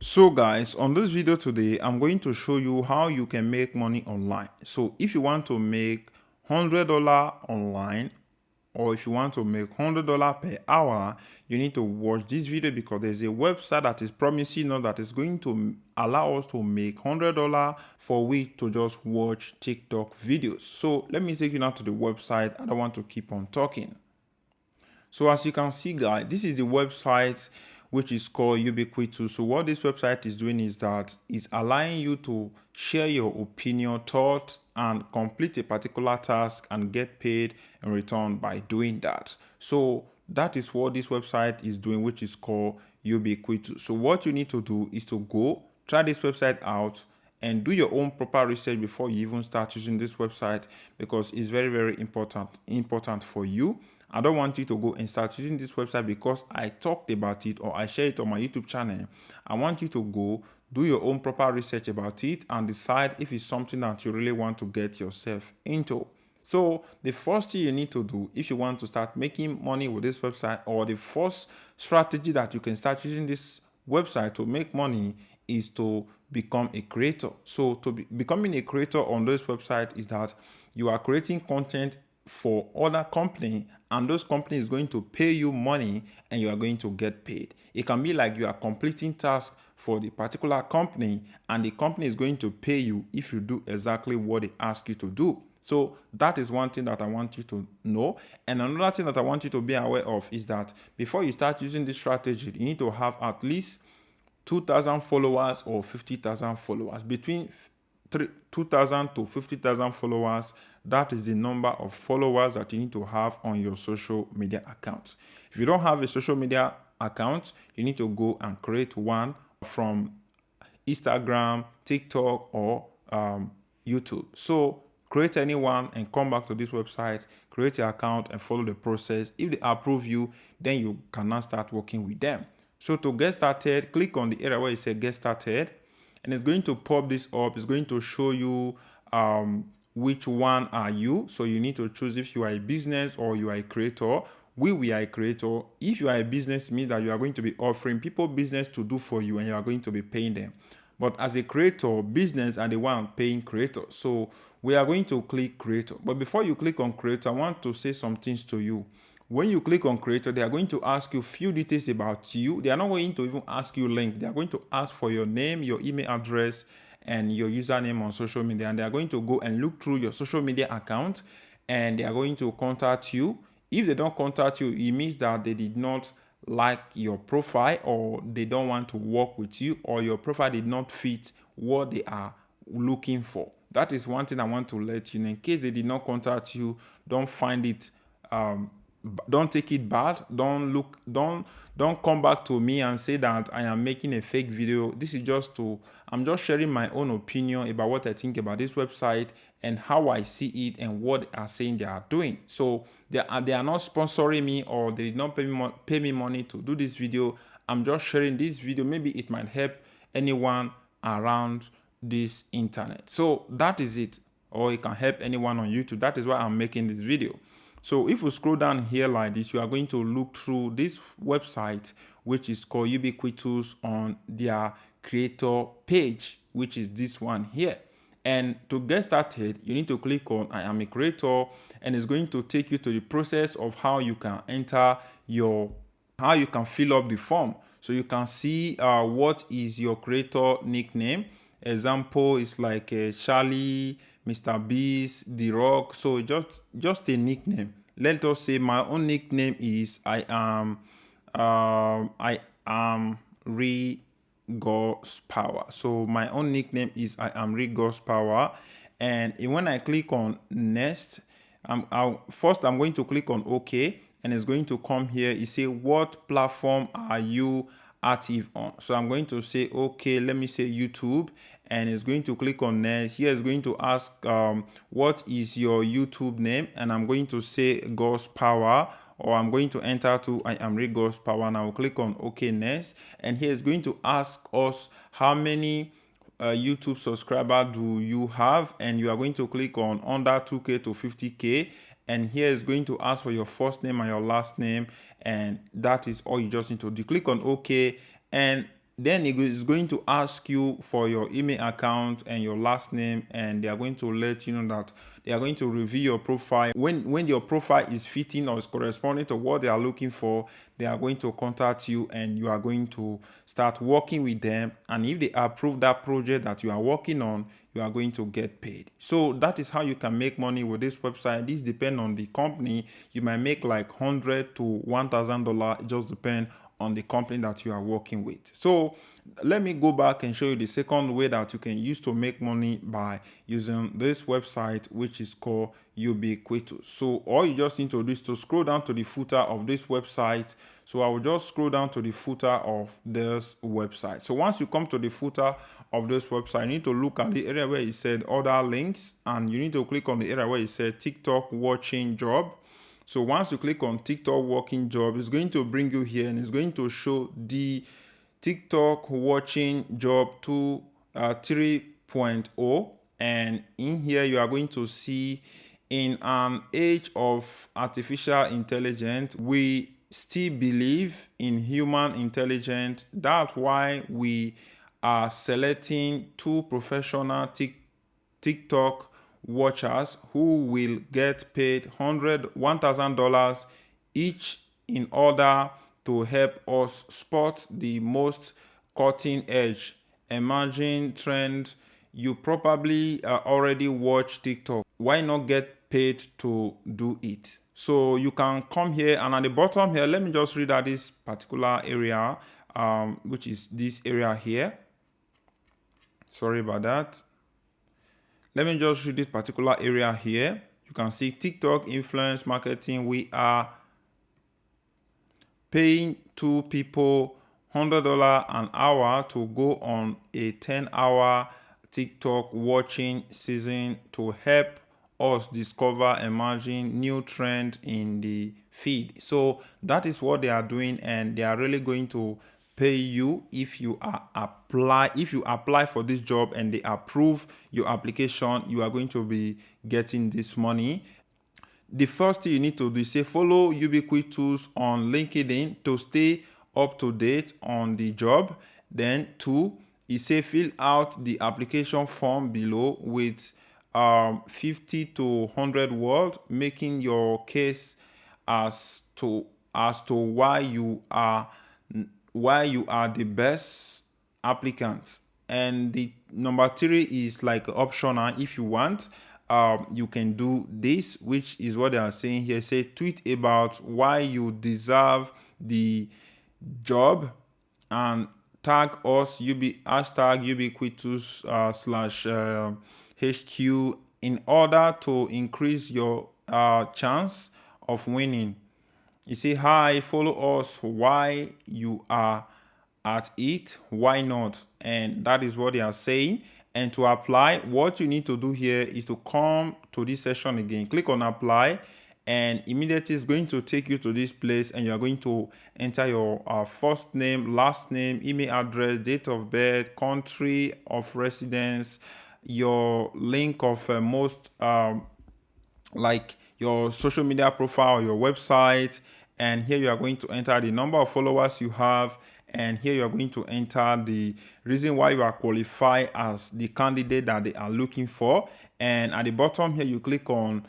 So guys, on this video today, I'm going to show you how you can make money online. So if you want to make $100 online, or if you want to make $100 per hour, you need to watch this video because there's a website that is promising us that is going to allow us to make $100 for we to just watch TikTok videos. So let me take you now to the website. I don't want to keep on talking. So as you can see, guys, this is the website which is called Ubiquitous. So what this website is doing is that it's allowing you to share your opinion, thought, and complete a particular task and get paid in return by doing that. So that is what this website is doing, which is called Ubiquitous. So what you need to do is to go try this website out and do your own proper research before you even start using this website, because it's very important for you. I don't want you to go and start using this website because I talked about it or I shared it on my YouTube channel. I want you to go do your own proper research about it and decide if it's something that you really want to get yourself into. So the first thing you need to do if you want to start making money with this website, or the first strategy that you can start using this website to make money, is to become a creator. So becoming a creator on this website is that you are creating content for other company, and those companies is going to pay you money and you are going to get paid. It can be like you are completing tasks for the particular company and the company is going to pay you if you do exactly what they ask you to do. So that is one thing that I want you to know. And another thing that I want you to be aware of is that before you start using this strategy, you need to have at least 2,000 followers or 50,000 followers. Between 2,000 to 50,000 followers, that is the number of followers that you need to have on your social media account. If you don't have a social media account, you need to go and create one from Instagram, TikTok, or YouTube. So create anyone and come back to this website, create your account and follow the process. If they approve you, then you can now start working with them. So to get started, click on the area where it says get started, and it's going to pop this up. It's going to show you which one are you. So you need to choose if you are a business or you are a creator. We are a creator. If you are a business, it means that you are going to be offering people business to do for you and you are going to be paying them. But as a creator, business are the one paying creator. So we are going to click creator. But before you click on creator, I want to say some things to you. When you click on creator, they are going to ask you few details about you. They are not going to even ask you link. They are going to ask for your name, your email address, and your username on social media. And they are going to go and look through your social media account and they are going to contact you. If they don't contact you, it means that they did not like your profile, or they don't want to work with you, or your profile did not fit what they are looking for. That is one thing I want to let you know. In case they did not contact you, don't find it don't take it bad. Don't come back to me and say that I am making a fake video. This is just I'm just sharing my own opinion about what I think about this website and how I see it and what they are saying they are doing. So they are not sponsoring me, or they did not pay me money to do this video. I'm just sharing this video. Maybe it might help anyone around this internet. So that is it. Or it can help anyone on YouTube. That is why I'm making this video. So if you scroll down here like this, you are going to look through this website, which is called Ubiquitous, on their creator page, which is this one here. And to get started, you need to click on I am a creator, and it's going to take you to the process of how you can enter how you can fill up the form. So you can see what is your creator nickname. Example is like Charlie, Mr. Beast, The Rock. So just a nickname. Let us say my own nickname is I am Rigos Power. So my own nickname is I am Rigos Power. And when I click on next, first I'm going to click on OK, and it's going to come here. It say what platform are you active on? So I'm going to say okay, let me say YouTube, and it's going to click on next. Here it's going to ask what is your YouTube name, and I'm going to say Ghost Power, or I'm going to enter to I am Rick Ghost Power, and I will click on OK next. And here it's going to ask us how many YouTube subscriber do you have, and you are going to click on under 2K to 50K. And here is going to ask for your first name and your last name, and that is all you just need to do. Click on OK, and then it is going to ask you for your email account and your last name, and they are going to let you know that they are going to review your profile. When your profile is fitting or is corresponding to what they are looking for, they are going to contact you and you are going to start working with them. And if they approve that project that you are working on, you are going to get paid. So that is how you can make money with this website. This depends on the company. You might make like $100 to $1,000. It just depends on the company that you are working with. So let me go back and show you the second way that you can use to make money by using this website, which is called Ubiquitous. So all you just need to do is to scroll down to the footer of this website. So I will just scroll down to the footer of this website. So once you come to the footer of this website, you need to look at the area where it said other links, and you need to click on the area where it said TikTok watching job. So once you click on TikTok working job, it's going to bring you here and it's going to show the TikTok watching job 3.0. And in here, you are going to see, in an age of artificial intelligence, we still believe in human intelligence. That's why we are selecting 2 professional TikTok watchers who will get paid $1,000 each in order to help us spot the most cutting edge emerging trend. You probably already watch TikTok. Why not get paid to do it? So you can come here, and at the bottom here, let me just read out this particular area, which is this area here. Sorry about that. Let me just read this particular area here. You can see TikTok influence marketing. We are paying 2 people $100 an hour to go on a 10-hour TikTok watching season to help us discover emerging new trend in the feed. So that is what they are doing, and they are really going to pay you if you apply for this job and they approve your application. You are going to be getting this money. The first thing you need to do is say follow Ubiquitous on LinkedIn to stay up to date on the job. Then 2, you say fill out the application form below with 50 to 100 words, making your case as to why you are the best applicant. And the number 3 is like optional. If you want, you can do this, which is what they are saying here. Say tweet about why you deserve the job and tag us hashtag Ubiquitous /HQ in order to increase your chance of winning. You say hi, follow us, why you are at it, why not? And that is what they are saying. And to apply, what you need to do here is to come to this session again, click on apply, and immediately it's going to take you to this place, and you are going to enter your first name, last name, email address, date of birth, country of residence, your link of most like your social media profile, your website, and here you are going to enter the number of followers you have, and here you are going to enter the reason why you are qualified as the candidate that they are looking for. And at the bottom here, you click on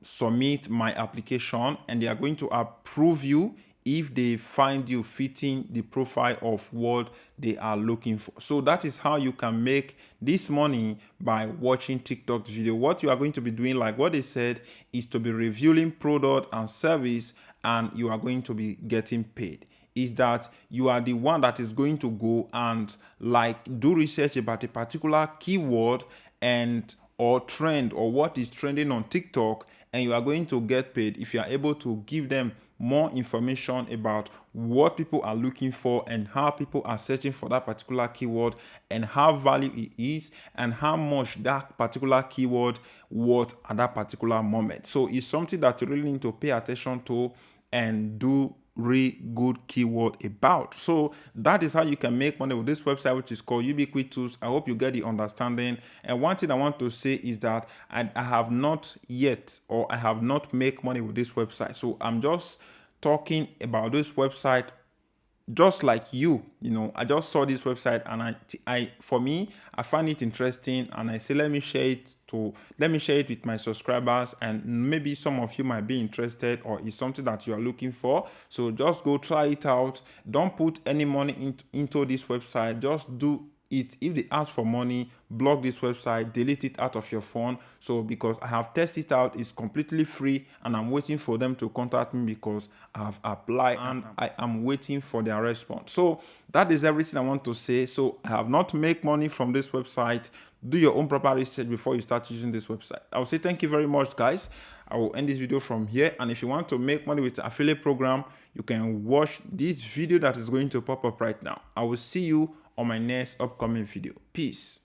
submit my application, and they are going to approve you if they find you fitting the profile of what they are looking for. So that is how you can make this money by watching TikTok video. What you are going to be doing, like what they said, is to be reviewing product and service, and you are going to be getting paid. Is that you are the one that is going to go and like do research about a particular keyword and or trend or what is trending on TikTok, and you are going to get paid if you are able to give them more information about what people are looking for and how people are searching for that particular keyword and how value it is and how much that particular keyword worth at that particular moment. So it's something that you really need to pay attention to and do really good keyword about. So that is how you can make money with this website, which is called Ubiquitous. I hope you get the understanding. And one thing I want to say is that I have not yet, or I have not made money with this website. So I'm just talking about this website just like you know, I just saw this website and for me, I find it interesting, and I say, let me share it with my subscribers, and maybe some of you might be interested, or it's something that you are looking for. So just go try it out. Don't put any money into this website. Just do it. If they ask for money, block this website, delete it out of your phone. So because I have tested it out, it's completely free, and I'm waiting for them to contact me because I have applied and I am waiting for their response. So that is everything I want to say. So I have not made money from this website. Do your own proper research before you start using this website. I will say thank you very much, guys. I will end this video from here, and if you want to make money with the affiliate program, you can watch this video that is going to pop up right now. I will see you on my next upcoming video. Peace.